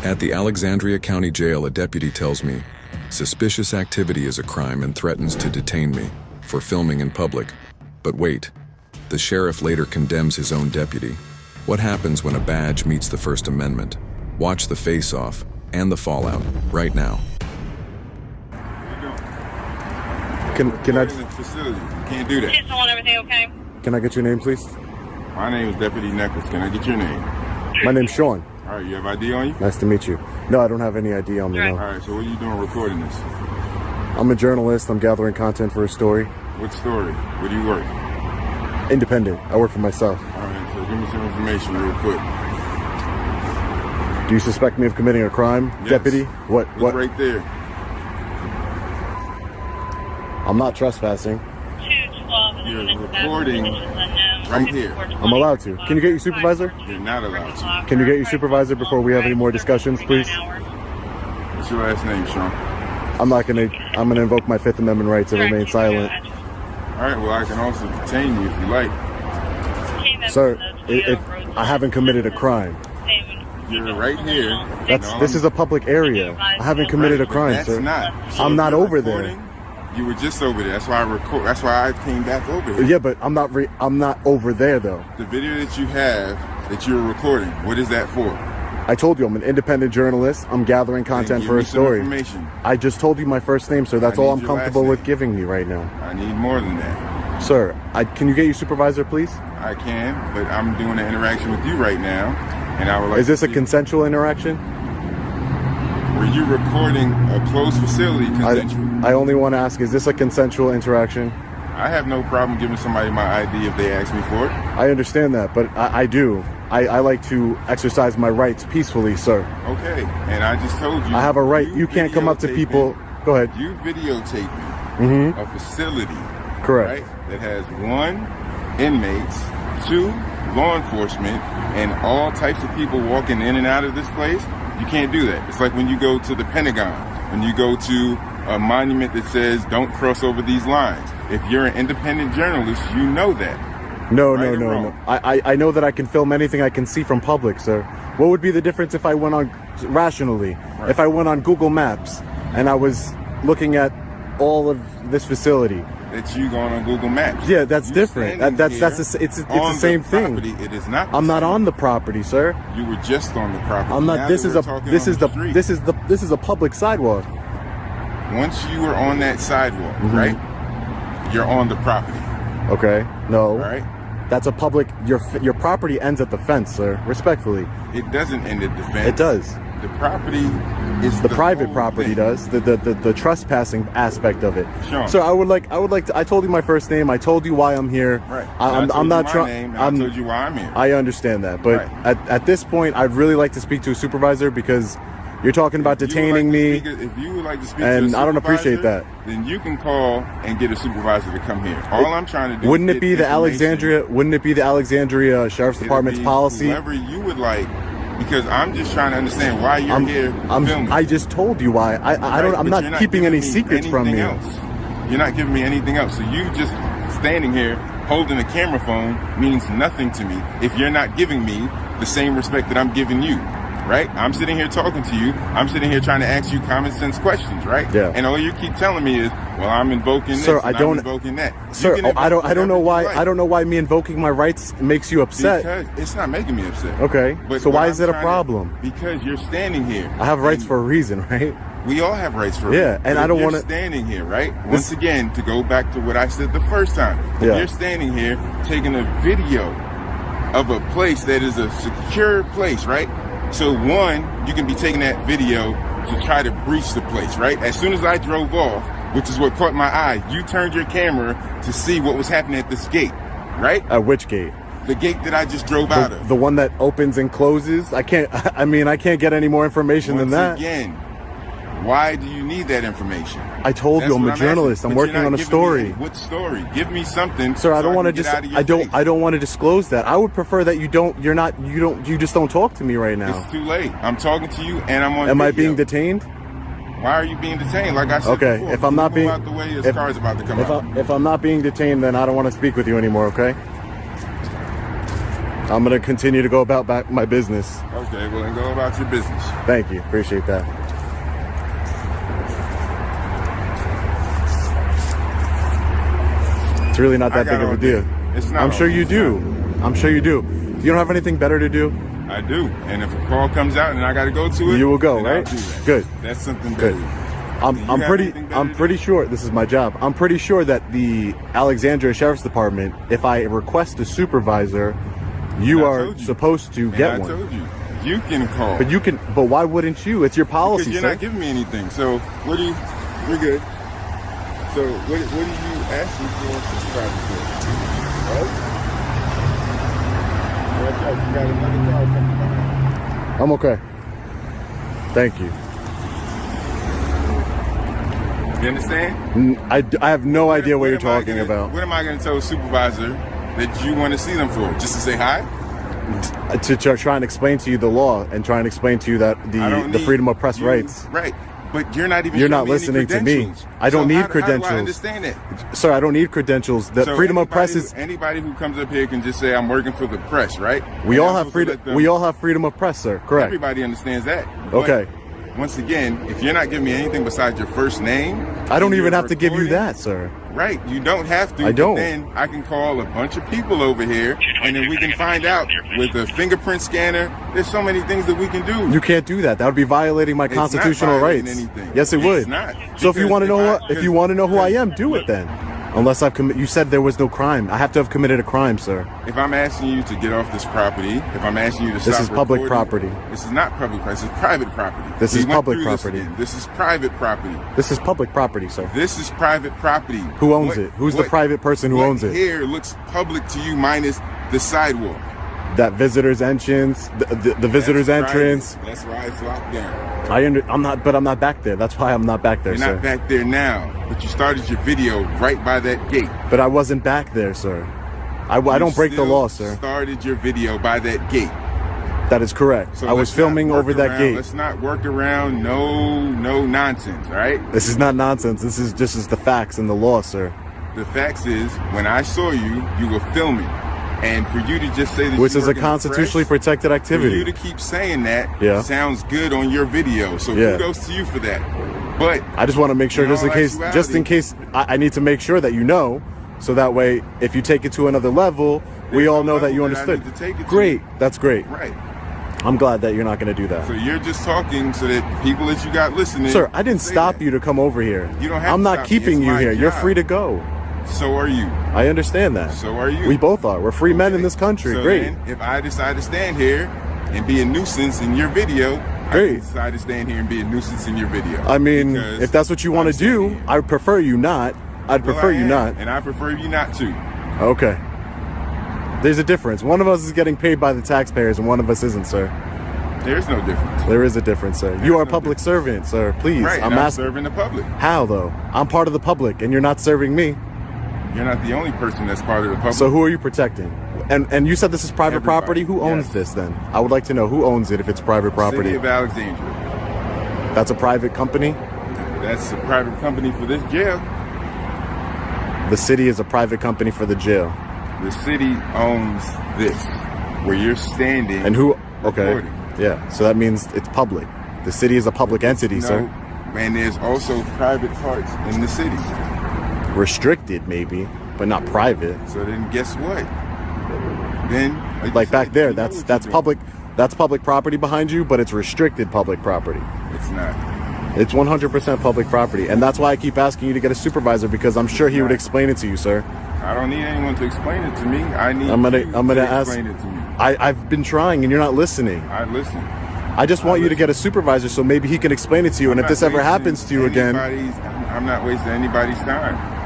At the Alexandria County Jail, a deputy tells me, suspicious activity is a crime and threatens to detain me for filming in public. But wait, the sheriff later condemns his own deputy. What happens when a badge meets the First Amendment? Watch the face-off and the fallout right now. Can I? Facility. You can't do that. Just want everything okay? Can I get your name, please? My name is Deputy Nichols. Can I get your name? My name's Sean. All right, you have ID on you? Nice to meet you. No, I don't have any ID on me, no. All right, so what are you doing recording this? I'm a journalist. I'm gathering content for a story. What story? Where do you work? Independent. I work for myself. All right, so give me some information real quick. Do you suspect me of committing a crime, Yes. deputy? What? Look right there. I'm not trespassing. 212. You're recording right here. I'm allowed to. Can you get your supervisor? You're not allowed to. Can you get your supervisor before we have any more discussions, please? What's your last name, Sean? I'm gonna invoke my Fifth Amendment right to remain silent. All right, well, I can also detain you if you like. Sir, I haven't committed a crime. You're right here. This is a public area. I haven't committed a crime, That's sir. not. So I'm not you're over there. recording, You were just over there. That's why I record. That's why I came back over here. Yeah, but I'm not over there though. The video that you have that you're recording, what is that for? I told you I'm an independent journalist. I'm gathering content for a story. Information. I just told you my first name, sir. That's I all need I'm your comfortable last with name. giving you right now. I need more than that. Sir, can you get your supervisor, please? I can, but I'm doing an interaction with you right now, and I would like. Is this to a see- consensual interaction? Were you recording a closed facility consensual? I only want to ask, is this a consensual interaction? I have no problem giving somebody my ID if they ask me for it. I understand that, but I do. I like to exercise my rights peacefully, sir. Okay, and I just told you. I have a right. You can't come up to people. Go ahead. You videotaping Mm-hmm. a facility, Correct. right, that has 1, inmates, 2, law enforcement, and all types of people walking in and out of this place. You can't do that. It's like when you go to the Pentagon, when you go to a monument that says don't cross over these lines. If you're an independent journalist, you know that. No. wrong? I know that I can film anything I can see from public, sir. What would be the difference if I went on rationally? Right. If I went on Google Maps and I was looking at all of this facility? That you going on Google Maps. Yeah, that's You different. standing It's here the on same property. thing. It is not. I'm not same. on the property, sir. You were just on the property. I'm not. Now This that is we're a talking this on is the street, this is a public sidewalk. Once you were on that sidewalk, Mm-hmm. right? You're on the property. Okay. No. All right. That's a public. Your property ends at the fence, sir. Respectfully, It doesn't end at the fence. it does. The property is The private whole property thing. does. The trespassing aspect of it. Sure. So I would like to. I told you my first name. I told you why I'm here. Right. I'm not trying. trying. I told you why I'm here. I understand that, but Right. at this point, I'd really like to speak to a supervisor because you're talking about detaining me. If you would like to speak and to a I don't appreciate supervisor, that. then you can call and get a supervisor to come here. All I'm trying to do. Wouldn't is it get be the information. Wouldn't it be the Alexandria Sheriff's It'll Department's be policy? Whoever you would like, because I'm just trying to understand why you're here filming. I just told you why. I'm But not you're keeping giving any me secrets from anything you. else. You're not giving me anything else. So you just standing here holding a camera phone means nothing to me if you're not giving me the same respect that I'm giving you. Right? I'm sitting here talking to you. I'm sitting here trying to ask you common sense questions, right? Yeah. And all you keep telling me is, well, I'm invoking this, Sir, and I don't- I'm invoking that. Sir, You can I invoke don't know whatever why. you like. I don't know why me invoking my rights makes you upset. Because it's not making me upset. Okay. But So what why I'm is it a trying to- problem? Because you're standing here. I have rights And for a reason, right? We all have rights for Yeah, and But I if don't you're wanna- standing here, right? Once again, to go back to what I said the first time. If Yeah. you're standing here taking a video of a place that is a secure place, right? So one, you can be taking that video to try to breach the place, right? As soon as I drove off, which is what caught my eye, you turned your camera to see what was happening at this gate, right? At which gate? The gate that I just drove out of. The one that opens and closes? I can't get any more information than that. Once again, why do you need that information? I told you I'm a journalist. I'm working on a story. What story? Give me something. Sir, I don't want to to just I don't want to disclose that. I would prefer that you just don't talk to me right now. It's too late. I'm talking to you and I'm on Am I video. being detained? Why are you being detained? Like I said Okay, before, if I'm not move being out the way, this if- car's about to come out. If I'm not being detained, then I don't want to speak with you anymore, okay? I'm going to continue to go about my business. Okay, well then go about your business. Thank you. Appreciate that. It's really not that big of a deal. It's not. I'm sure you do. I'm sure you do. You don't have anything better to do? I do. And if a call comes out and I got to go to it, you will go, then right? I'll do that. Good. That's something Good. better. I'm pretty sure this is my job. I'm pretty sure that the Alexandria Sheriff's Department, if I request a supervisor, you are supposed to get one. I told you. You can call. But why wouldn't you? It's your policy, because you're not giving me anything. So what do you, you're good. So what are you asking for a supervisor for? Right? Watch out, you got another car coming behind. I'm okay. Thank you. You understand? I have no idea what you're talking about. What am I going to tell a supervisor that you want to see them for? Just to say hi? To try and explain to you the law and try and explain to you that the freedom of press rights. Right. But you're not even. You're not listening to me. I don't need credentials. How do I understand that? Sir, I don't need credentials. The freedom of press is. Anybody who comes up here can just say I'm working for the press, right? We all have freedom. We all have freedom of press, sir. Correct. Everybody understands that. Okay. Once again, if you're not giving me anything besides your first name, I don't even have to give you that, sir. Right, you don't have to. I don't. Then I can call a bunch of people over here, and then we can find out with a fingerprint scanner. There's so many things that we can do. You can't do that. That would be violating my constitutional rights. Anything. Yes, it would. It's not. So if you want to know who I am, do it then. Unless I've you said there was no crime. I have to have committed a crime, sir. If I'm asking you to get off this property, if I'm asking you to stop This is public recording, property. This is not public property. This is private property. This is public property. This is private property. This is public property, sir. This is private property. Who owns it? Who's the private person who owns it? Here looks public to you minus the sidewalk. That visitor's entrance, the visitor's entrance. That's why it's locked down. I'm not back there. That's why I'm not back there, You're sir. not back there now, but you started your video right by that gate. But I wasn't back there, sir. I don't break the law, sir. Started your video by that gate. That is correct. So I was filming over that gate. Let's not work around no nonsense, all right? This is not nonsense. This is just the facts and the law, sir. The facts is, when I saw you, you were filming. And for you to just say that, which is a constitutionally protected activity. For you to keep saying that sounds good on your video. So kudos to you for that. But I just want to make sure, just in case I need to make sure that you know, so that way if you take it to another level, we all know that you understood. Great, that's great. Right. I'm glad that you're not going to do that. So you're just talking so that people that you got listening. Sir, I didn't stop you to come over here. You don't have I'm not keeping you here. You're free to go. So are you. I understand that. So are you. We both are. We're free men in this country. So great. Then, if I decide to stand here and be a nuisance in your video, great. I decide to stand here and be a nuisance in your video. I mean, if that's what you want to do, I prefer you not. I'd prefer you not. And I prefer you not to. Okay. There's a difference. One of us is getting paid by the taxpayers and one of us isn't, sir. There's no difference. There is a difference, sir. You are a public servant, sir. Please. Right, I'm serving the public. How, though? I'm part of the public and you're not serving me. You're not the only person that's part of the public. So who are you protecting? And you said this is private property? Who owns this then? I would like to know who owns it if it's private property. City of Alexandria. That's a private company? That's a private company for this jail. The city is a private company for the jail. The city owns this, where you're standing. And who? Okay. Recording. Yeah. So that means it's public. The city is a public entity, sir. And there's also private parts in the city. Restricted, maybe, but not private. So then, guess what? Then, like back there, that's public. That's public property behind you, but it's restricted public property. It's not. It's 100% public property, and that's why I keep asking you to get a supervisor, because I'm sure he would explain it to you, sir. I don't need anyone to explain it to me. I'm gonna explain it to me. I've been trying, and you're not listening. I listen. I just want you to get a supervisor, so maybe he can explain it to you. And if this ever happens to you again, I'm not wasting anybody's time.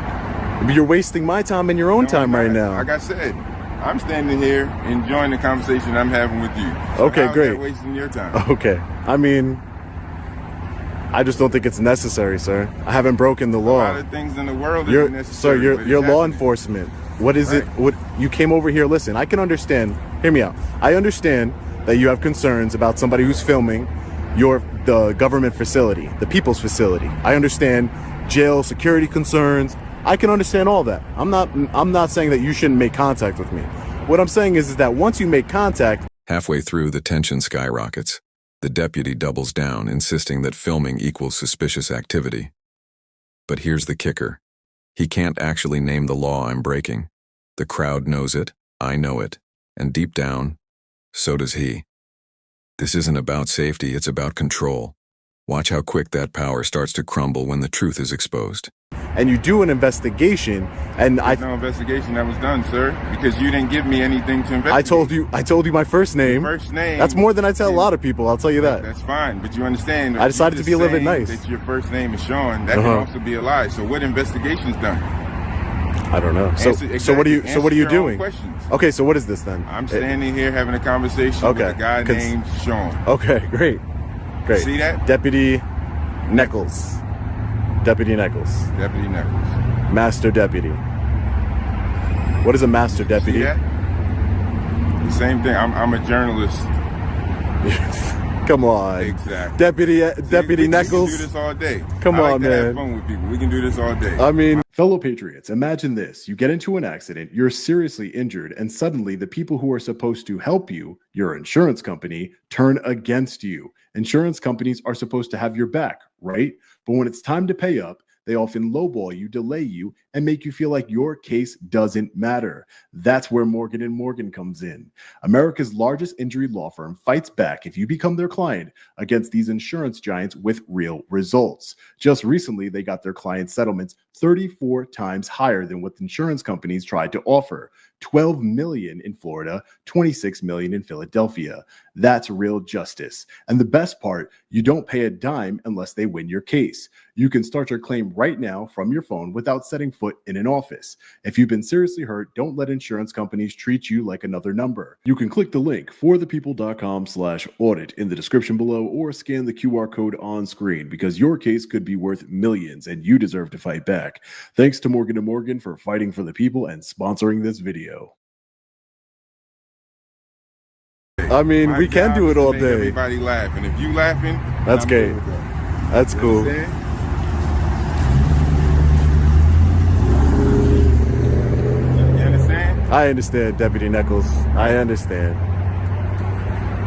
You're wasting my time and your own time right now. Like I said, I'm standing here enjoying the conversation I'm having with you. So okay, great. Is that wasting your time? Okay. I mean, I just don't think it's necessary, sir. I haven't broken the law. A lot of things in the world isn't necessary. Sir, you're law enforcement. What is it? What you came over here? Listen, I can understand. Hear me out. I understand that you have concerns about somebody who's filming the government facility, the people's facility. I understand jail security concerns. I can understand all that. I'm not saying that you shouldn't make contact with me. What I'm saying is that once you make contact, Halfway through, the tension skyrockets. The deputy doubles down, insisting that filming equals suspicious activity. But here's the kicker. He can't actually name the law I'm breaking. The crowd knows it, I know it, and deep down, so does he. This isn't about safety, it's about control. Watch how quick that power starts to crumble when the truth is exposed. and you do an investigation, and There's no investigation that was done, sir, because you didn't give me anything to investigate. I told you my first name. First name. That's more than I tell a lot of people, I'll tell you that. That's fine, but you understand. I decided to be a little bit nice. That your first name is Sean. That can also be a lie. So what investigation's done? I don't know. So what are you doing? Okay, so what is this then? I'm standing here having a conversation with a guy named Sean. Okay, great. See that? Deputy Nichols. Deputy Nichols. Deputy Nichols. Master deputy. What is a master deputy? See that? The same thing. I'm a journalist. Come on. Exactly. Deputy Nichols. We can do this all day. Come on, man. Have fun with people. We can do this all day. I mean, fellow patriots, imagine this. You get into an accident, you're seriously injured, and suddenly the people who are supposed to help you, your insurance company, turn against you. Insurance companies are supposed to have your back, right? But when it's time to pay up, they often lowball you, delay you, and make you feel like your case doesn't matter. That's where Morgan & Morgan comes in. America's largest injury law firm fights back if you become their client against these insurance giants with real results. Just recently, they got their client settlements 34 times higher than what insurance companies tried to offer. 12 million in Florida, 26 million in Philadelphia. That's real justice. And the best part, you don't pay a dime unless they win your case. You can start your claim right now from your phone without setting foot in an office. If you've been seriously hurt, don't let insurance companies treat you like another number. You can click the link forthepeople.com/audit in the description below or scan the QR code on screen because your case could be worth millions and you deserve to fight back. Thanks to Morgan & Morgan for fighting for the people and sponsoring this video. I mean, we can do it all day. Everybody laughing. If you laughing, that's great. That's cool. You understand? I understand, Deputy Nichols. I understand.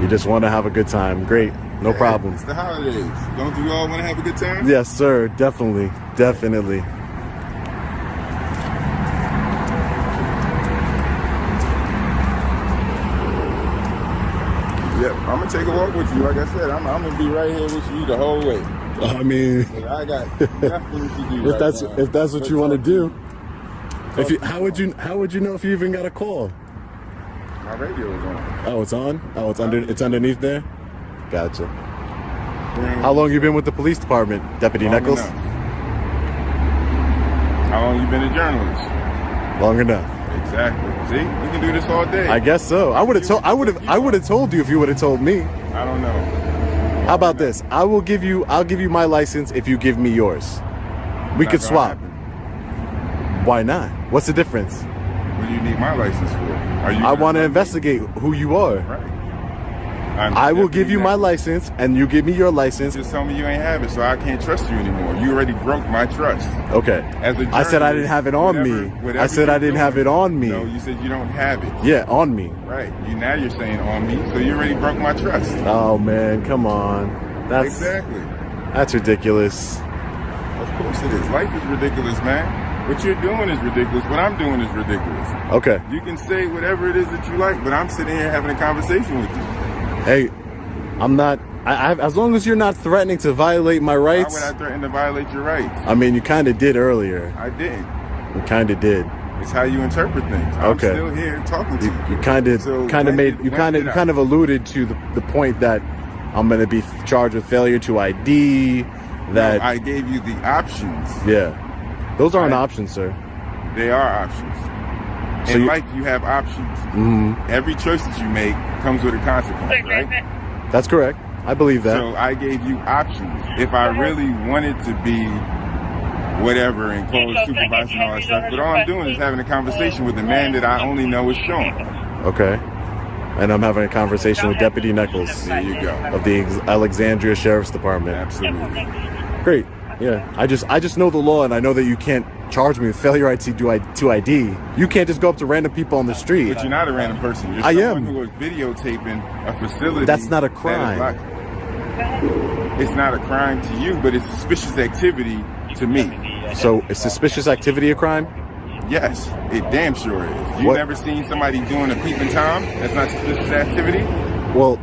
You just want to have a good time. Great. No problem. It's the holidays. Don't you all want to have a good time? Yes, sir. Definitely. Definitely. Yep, I'm gonna take a walk with you. Like I said, I'm gonna be right here with you the whole way. I mean, I got nothing to do. if that's what you want to do. How would you know if you even got a call? My radio is on. Oh, it's on. Oh, it's underneath there. Gotcha. How long you been with the police department, Deputy Nichols? Enough. How long you been a journalist? Long enough. Exactly. See, we can do this all day. I guess so. I would have told you if you would have told me. I don't know. How about this? I'll give you my license if you give me yours. We could swap. Why not? What's the difference? What do you need my license for? I want to investigate who you are. Right. I will give you my license, and you give me your license. Just tell me you ain't have it, so I can't trust you anymore. You already broke my trust. Okay. I said I didn't have it on me. I said I didn't have it on me. No, you said you don't have it. Yeah, on me. Right. Now you're saying on me, so you already broke my trust. Oh man, come on. Exactly. That's ridiculous. Of course it is. Life is ridiculous, man. What you're doing is ridiculous. What I'm doing is ridiculous. Okay. You can say whatever it is that you like, but I'm sitting here having a conversation with you. Hey, I'm not. As long as you're not threatening to violate my rights. Why would I threaten to violate your rights? I mean, you kind of did earlier. I didn't. You kind of did. It's how you interpret things. I'm still here talking to you. You kind of alluded to the point that I'm going to be charged with failure to ID. That I gave you the options. Yeah, those aren't options, sir. They are options. In life, you have options. Mm-hmm. Every choice that you make comes with a consequence, right? That's correct. I believe that. So I gave you options. If I really wanted to be whatever and close supervisor and all that stuff, but all I'm doing is having a conversation with a man that I only know is Sean. Okay. And I'm having a conversation with Deputy Nichols. There you go. Of the Alexandria Sheriff's Department. Absolutely. Great. Yeah. I just know the law, and I know that you can't charge me with failure to ID. You can't just go up to random people on the street. But you're not a random person. You're I someone am. who was videotaping a facility. That's not a that is crime. locked. It's not a crime to you, but it's suspicious activity to me. So is suspicious activity a crime? Yes, it damn sure is. You What? never seen somebody doing a peeping Tom? That's not suspicious activity? Well,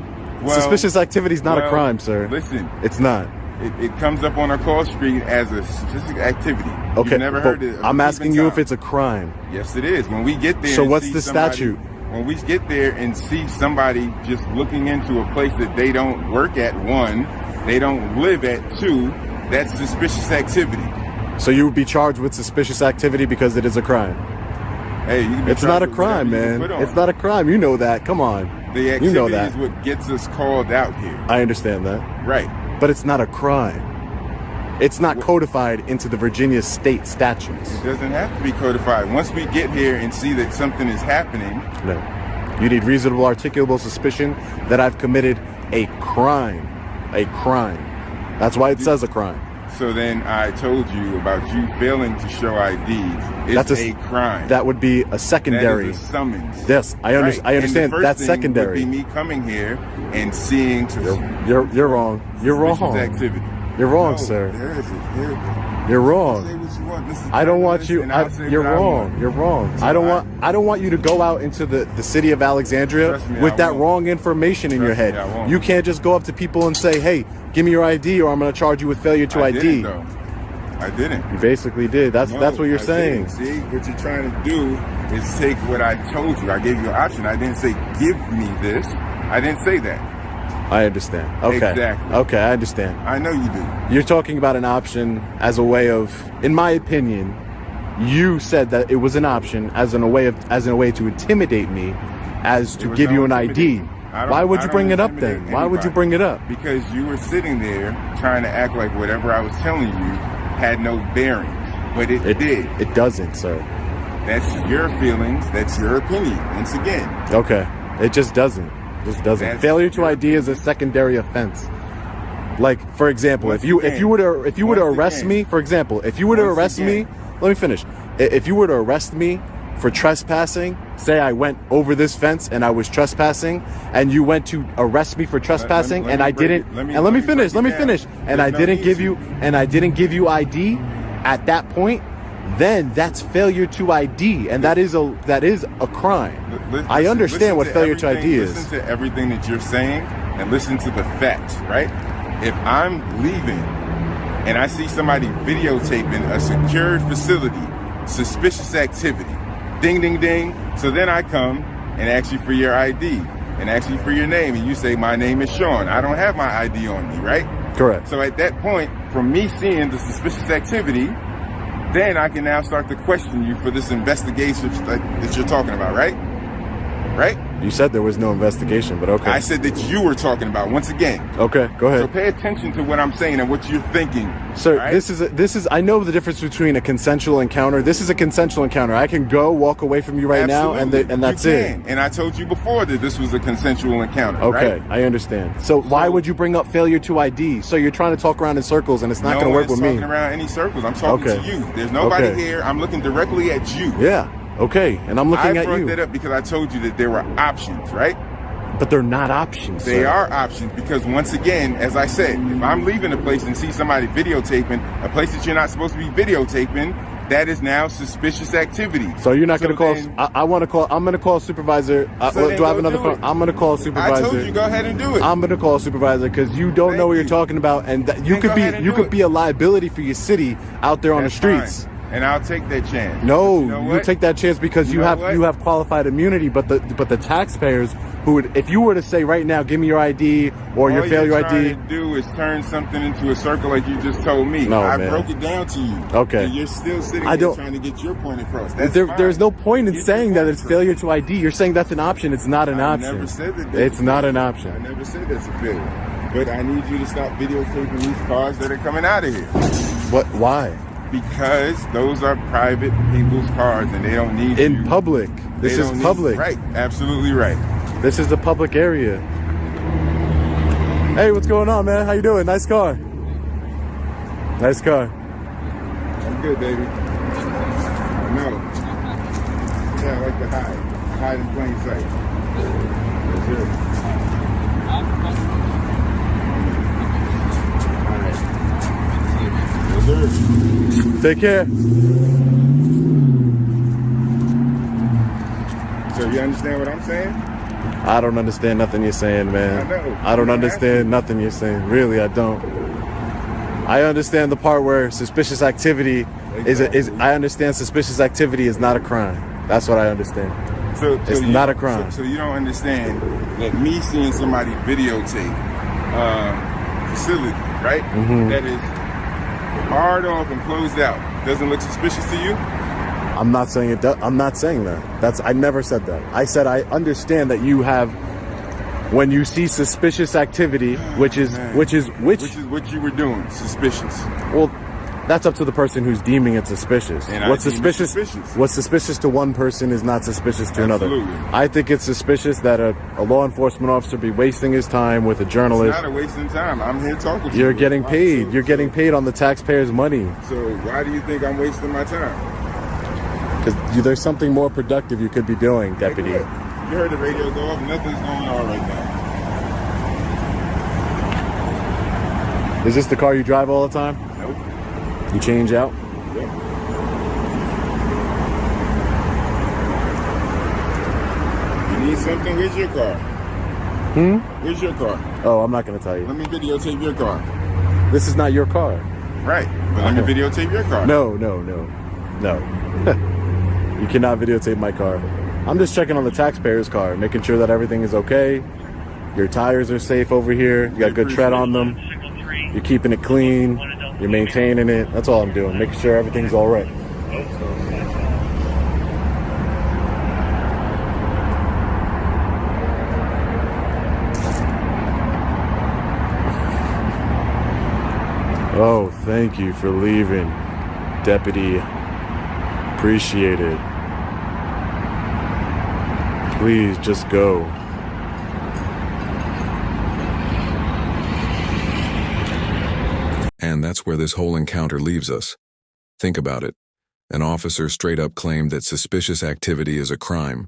suspicious activity is not a crime, sir. Listen, It's not. it comes up on our call street as a suspicious activity. Okay, You've never heard but it. I'm asking you if it's a crime. Yes, it is. When we get there. So and what's see the somebody- statute? When we get there and see somebody just looking into a place that they don't work at, one, they don't live at, two, that's suspicious activity. So you would be charged with suspicious activity because it is a crime. Hey, you can be It's not a charged with whatever crime, you can man. put on. It's not a crime. You know that. Come on. The activity You know that. is what gets us called out here. I understand that. Right. But it's not a crime. It's not codified into the Virginia state statutes. It doesn't have to be codified. Once we get here and see that something is happening, No. You need reasonable articulable suspicion that I've committed a crime. A crime. That's why it says a crime. so then I told you about you failing to show ID. It's That's a crime. That would be a secondary. That is a summons. Yes, I Right. I understand. And the first That's thing secondary. Would be me coming here and seeing You're wrong. You're suspicious wrong. activity. You're wrong, No, sir. There is it. You're Say wrong. what you want. This is I don't want journalist, you. and I'll say You're what I wrong. want. You're wrong. So I don't want you to go out into the city of Alexandria Trust me, with I that won't. wrong information in your Trust head. me, I won't. You can't just go up to people and say, "Hey, give me your ID, or I'm going to charge you with failure to I ID." didn't, though. I didn't. You basically did. That's No, what you're I saying. didn't. See, what you're trying to do is take what I told you. I gave you an option. I didn't say, give me this. I didn't say that. I understand. Okay. Exactly. Okay, I understand. I know you do. You're talking about an option as a way of, in my opinion, you said that it was an option as in a way to intimidate me, as to was give no you an ID. intimidation. Why would I you don't bring it up intimidate then? Why would you anybody. bring it up? Because you were sitting there trying to act like whatever I was telling you had no bearing. But it did. It doesn't, sir. That's your feelings. That's your opinion. Once again. Okay. It just doesn't. Just doesn't. That's Failure to your ID is a secondary offense. Like, for example, Once if you were to Once arrest again. me, for example, if you were to Once arrest me, again. let me finish. If you were to arrest me for trespassing, say I went over this fence and I was trespassing, and you went to arrest me for trespassing, let and me I break didn't, it- let me- and let me let me finish, break let me it finish, down. and I There's no didn't give need you, to. and I didn't give you ID at that point, then that's failure to ID, and that is a crime. I understand what failure to ID is. Listen to everything that you're saying and listen to the facts, right? If I'm leaving and I see somebody videotaping a secured facility, suspicious activity, ding, ding, ding. So then I come and ask you for your ID and ask you for your name, and you say, my name is Sean. I don't have my ID on me, right? Correct. So at that point, from me seeing the suspicious activity, then I can now start to question you for this investigation that you're talking about, right? Right? You said there was no investigation, but okay. I said that you were talking about, once again. Okay, go ahead. So pay attention to what I'm saying and what you're thinking. Sir, right? this is. I know the difference between a consensual encounter. This is a consensual encounter. I can walk away from you right now, and Absolutely. that's You it. can. And I told you before that this was a consensual encounter. Okay, right? I understand. So why would you bring up failure to ID? So you're trying to talk around in circles, and it's not going to work with me. I'm not talking around any circles. I'm talking Okay. to you. There's nobody Okay. here. I'm looking directly at you. Yeah. Okay, and I'm looking I at brought you, that up because I told you that there were options, right? but they're not options. They sir. are options because, once again, as I said, if I'm leaving a place and see somebody videotaping a place that you're not supposed to be videotaping, that is now suspicious activity. So you're not going to call. then- I want to call. I'm going to call a supervisor. So then do I have go another do phone? it. I'm going to call a supervisor. I told you, go ahead and do it. I'm going to call a supervisor because you don't Thank know what you're you. talking about, and you Then could go be ahead and you do could it. be a liability for your city out there on the That's streets. fine. And I'll take that chance. No, But you know you what? take that chance because You you know have what? you have qualified immunity. But the taxpayers who would, if you were to say right now, give me your ID or your All failure you're ID. trying to do is turn something into a circle like you just told me. No, I man. broke it down to you. Okay. And you're still sitting I there don't- trying to get your point across. That's There, fine. there's no point in Get your saying that point it's across. failure to ID. You're saying that's an option. It's not an I option. never said that. It's not an I option. never said that's a failure. But I need you to stop videotaping these cars that are coming out of here. What? Why? Because those are private people's cars and they don't need In you. public. They This is don't need- public. Right. Absolutely right. This is the public area. Hey, what's going on, man? How you doing? Nice car. Nice car. I'm good, baby. No. Yeah, I like to hide. Hide in plain sight. That's it. Alright. Yes, sir. Take care. So you understand what I'm saying? I don't understand nothing you're saying, man. I know. I don't understand nothing you're saying. Really, I don't. I understand the part where suspicious activity is I understand suspicious activity is not a crime. That's what I understand. So It's not a crime. So you don't understand that me seeing somebody videotape facility, right? Mm-hmm. That is hard off and closed out. Doesn't look suspicious to you? I'm not saying it does. I'm not saying that. I never said that. I said I understand that you have, when you see suspicious activity, which is what you were doing, suspicious. well, that's up to the person who's deeming it suspicious. And What's I deem it suspicious. What's suspicious to one person is not suspicious to Absolutely. another. I think it's suspicious that a law enforcement officer be wasting his time with a journalist. It's not a wasting time. I'm here talking to you. You're getting paid. You're getting paid on the taxpayers' money. So why do you think I'm wasting my time? Because there's something more productive you could be doing, deputy. You heard the radio go off. Nothing's going on right now. Is this the car you drive all the time? Nope. You change out? Yep. You need something? Where's your car? Where's your car? Oh, I'm not going to tell you. Let me videotape your car. This is not your car. Right. But let me videotape your car. No. You cannot videotape my car. I'm just checking on the taxpayer's car, making sure that everything is okay. Your tires are safe over here. You got good tread on them. You're keeping it clean. You're maintaining it. That's all I'm doing, making sure everything's all right. Oh, thank you for leaving, Deputy. Appreciate it. Please just go. And that's where this whole encounter leaves us. Think about it. An officer straight up claimed that suspicious activity is a crime.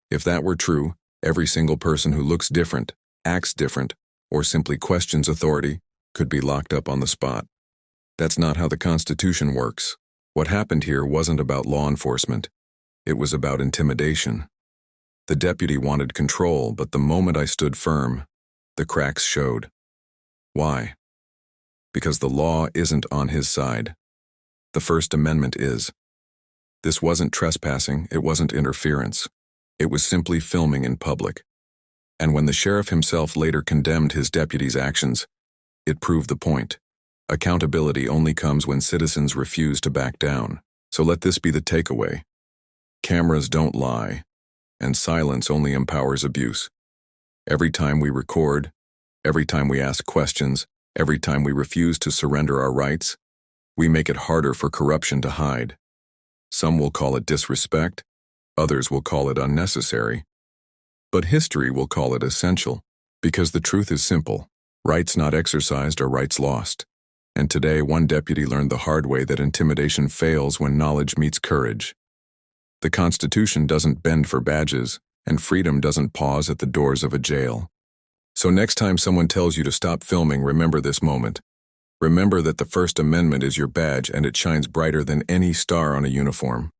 If that were true, every single person who looks different, acts different, or simply questions authority could be locked up on the spot. That's not how the Constitution works. What happened here wasn't about law enforcement. It was about intimidation. The deputy wanted control, but the moment I stood firm, the cracks showed. Why? Because the law isn't on his side. The First Amendment is. This wasn't trespassing, it wasn't interference. It was simply filming in public. And when the sheriff himself later condemned his deputy's actions, it proved the point. Accountability only comes when citizens refuse to back down. So let this be the takeaway. Cameras don't lie, and silence only empowers abuse. Every time we record, every time we ask questions, every time we refuse to surrender our rights, we make it harder for corruption to hide. Some will call it disrespect, others will call it unnecessary. But history will call it essential, because the truth is simple. Rights not exercised are rights lost. And today, one deputy learned the hard way that intimidation fails when knowledge meets courage. The Constitution doesn't bend for badges, and freedom doesn't pause at the doors of a jail. So next time someone tells you to stop filming, remember this moment. Remember that the First Amendment is your badge and it shines brighter than any star on a uniform.